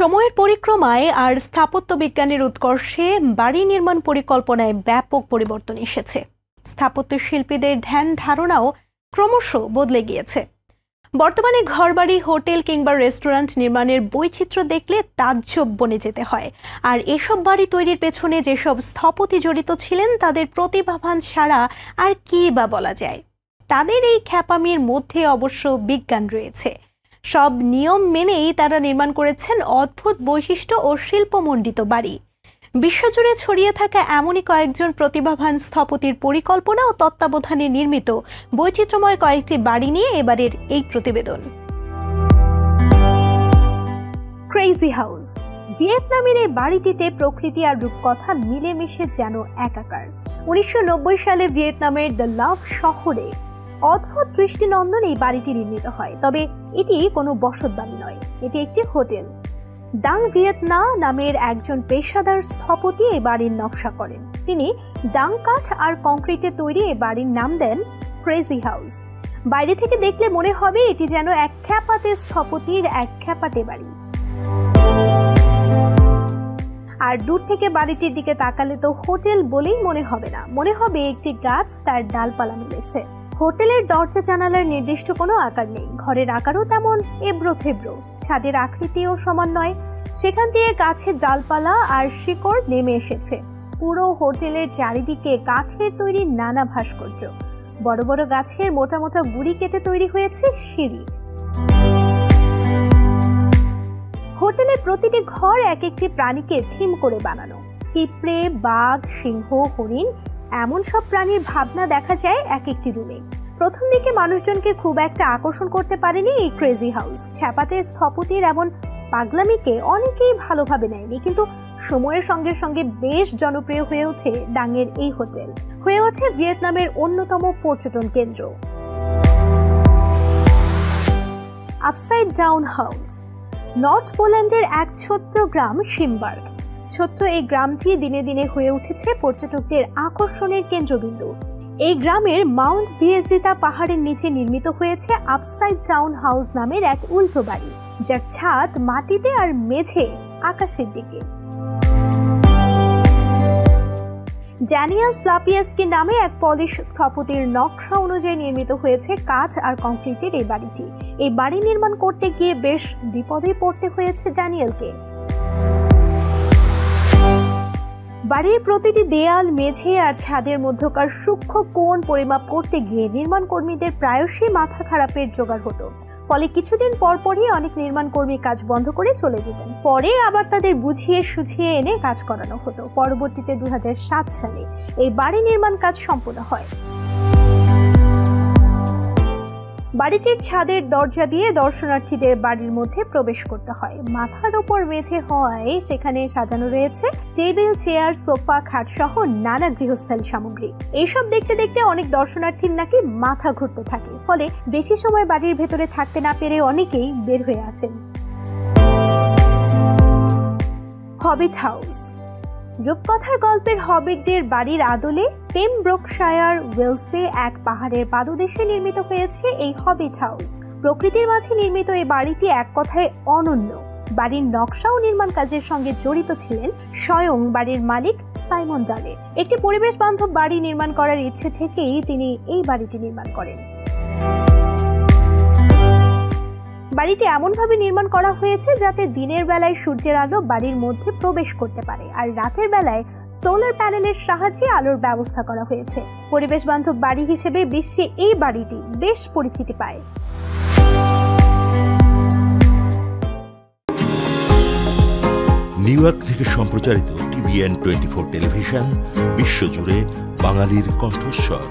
সময়ের পরিক্রমায় আর স্থাপত্য বিজ্ঞানের উৎকর্ষে বাড়ি নির্মাণ পরিকল্পনায় ব্যাপক পরিবর্তন এসেছে। স্থাপত্য শিল্পীদের ধ্যান ধারণাও ক্রমশ বদলে গিয়েছে। বর্তমানে ঘরবাড়ি, হোটেল কিংবা রেস্টুরেন্ট নির্মাণের বৈচিত্র্য দেখলে তাজ্জব বনে যেতে হয়। আর এসব বাড়ি তৈরির পেছনে যেসব স্থপতি জড়িত ছিলেন তাদের প্রতিভাবান ছাড়া আর কি বা বলা যায়। তাদের এই খ্যাপামির মধ্যে অবশ্য বিজ্ঞান রয়েছে। সব নিয়ম মেনেই তারা নির্মাণ করেছেন অদ্ভুত বৈশিষ্ট্য ও শিল্পমণ্ডিত বাড়ি। বিশ্বজুড়ে ছড়িয়ে থাকা এমনই কয়েকজন প্রতিভাবান স্থপতির পরিকল্পনা ও তত্ত্বাবধানে নির্মিত বৈচিত্র্যময় কয়েকটি বাড়ি নিয়ে এবারের এই প্রতিবেদন। Crazy house. ভিয়েতনামের এই বাড়িটিতে প্রকৃতি আর রূপকথা মিলেমিশে যেন একাকার। 1990 সালে ভিয়েতনামের দ্য লাভ শহরে অদ্ভুত দৃষ্টিনন্দন এই বাড়িটি নির্মিত হয়। তবে এটি কোনো বসত বাড়ি নয়, এটি একটি হোটেল। ডাং ভিয়েত না নামের একজন পেশাদার স্থপতি এই বাড়ির নকশা করেন। তিনি ডাং কাঠ আর কংক্রিটে তৈরি এই বাড়ির নাম দেন ক্রেজি হাউস। বাইরে থেকে দেখলে মনে হবে এটি যেন এক খ্যাপাটে স্থপতির এক খ্যাপাটে বাড়ি। আর দূর থেকে বাড়িটির দিকে তাকালে তো হোটেল বলেই মনে হবে না, মনে হবে একটি গাছ তার ডালপালা মিলেছে। হোটেলের দরজা জানালার নির্দিষ্ট কোনো আকার নেই, ঘরের আকারও তেমন এবড়ো থেবড়ো, ছাদের আকৃতিও সমান নয়। সেখান দিয়ে গাছের ডালপালা আর শিকড় নেমে এসেছে। পুরো হোটেলের চারিদিকে কাঠের তৈরি নানা ভাস্কর্য। বড় বড় গাছের মোটা মোটা গুড়ি কেটে তৈরি হয়েছে সিঁড়ি। হোটেলের প্রতিটি ঘর এক একটি প্রাণীকে থিম করে বানানো। পিঁপড়ে, বাঘ, সিংহ, হরিণ এমন সব প্রাণীর ভাবনা দেখা যায় এক একটি রুমে। প্রথম দিকে মানুষজনকে খুব একটা আকর্ষণ করতে পারেনি এই ক্রেজি হাউস। খ্যাপাটে স্থপতির এমন পাগলামিকে অনেকেই ভালোভাবে নেয়নি, কিন্তু সময়ের সঙ্গে সঙ্গে বেশ জনপ্রিয় হয়ে ওঠে ডাংয়ের এই হোটেল, হয়ে ওঠে ভিয়েতনামের অন্যতম পর্যটন কেন্দ্র। Upside down house. নর্থ পোল্যান্ডের এক ছোট্ট গ্রাম শিমবার্গ। ছোট্ট এই গ্রামটি দিনে দিনে হয়ে উঠেছে পর্যটকদের আকর্ষণের কেন্দ্রবিন্দু। এই গ্রামের মাউন্ট ভিয়েজিতা পাহাড়ের নিচে নির্মিত হয়েছে আপসাইড ডাউন হাউস নামের এক উল্টো বাড়ি, যার ছাদ মাটিতে আর মেঝে আকাশের দিকে। ড্যানিয়েল ফ্লাপিয়াস্কি নামে এক পলিশ স্থপতির নকশা অনুযায়ী নির্মিত হয়েছে কাঠ আর কংক্রিটের এই বাড়িটি। এই বাড়ি নির্মাণ করতে গিয়ে বেশ বিপদে পড়তে হয়েছে ড্যানিয়েলকে। বাড়ির প্রতিটি দেয়াল, মেঝে আর ছাদের মধ্যকার সূক্ষ্ম কোণ পরিমাপ করতে গিয়ে নির্মাণ কর্মীদের প্রায়শই মাথা খারাপের জোগাড় হতো। ফলে কিছুদিন পরপরই অনেক নির্মাণ কর্মী কাজ বন্ধ করে চলে যেতেন। পরে আবার তাদের বুঝিয়ে সুঝিয়ে এনে কাজ করানো হতো। পরবর্তীতে 2007 সালে এই বাড়ি নির্মাণ কাজ সম্পূর্ণ হয়। বাড়িটির ছাদের দরজা দিয়ে দর্শনার্থীদের বাড়ির মধ্যে প্রবেশ করতে হয়। মাথার ওপর মেঝে হওয়ায় সেখানে সাজানো রয়েছে টেবিল, চেয়ার, সোফা, খাট সহ নানা গৃহস্থালী সামগ্রী। এইসব দেখতে দেখতে অনেক দর্শনার্থীর নাকি মাথা ঘুরতে থাকে। ফলে বেশি সময় বাড়ির ভেতরে থাকতে না পেরে অনেকেই বের হয়ে আসেন। Hobbit house. রূপকথার গল্পের হবিটদের বাড়ির আদলে পেমব্রোকশায়ার ওয়েলসে এক পাহাড়ের পাদদেশে নির্মিত হয়েছে এই হবিট হাউস। প্রকৃতির মাঝে নির্মিত এই বাড়িটি এক কথায় অনন্য। বাড়ির নকশা ও নির্মাণ কাজের সঙ্গে জড়িত ছিলেন স্বয়ং বাড়ির মালিক সাইমন ডালে। একটি পরিবেশ বান্ধব বাড়ি নির্মাণ করার ইচ্ছে থেকেই তিনি এই বাড়িটি নির্মাণ করেন। বাড়িটি এমনভাবে নির্মাণ করা হয়েছে যাতে দিনের বেলায় সূর্যের আলো বাড়ির মধ্যে প্রবেশ করতে পারে, আর রাতের বেলায় সোলার প্যানেলের সাহায্যে আলোর ব্যবস্থা করা হয়েছে। পরিবেশ বান্ধব বাড়ি হিসেবে বিশ্বে এই বাড়িটি বেশ পরিচিতি পায়। নিউ ইয়র্ক থেকে সম্প্রচারিত TVN 24 টেলিভিশন বিশ্বজুড়ে বাঙালির কণ্ঠস্বর।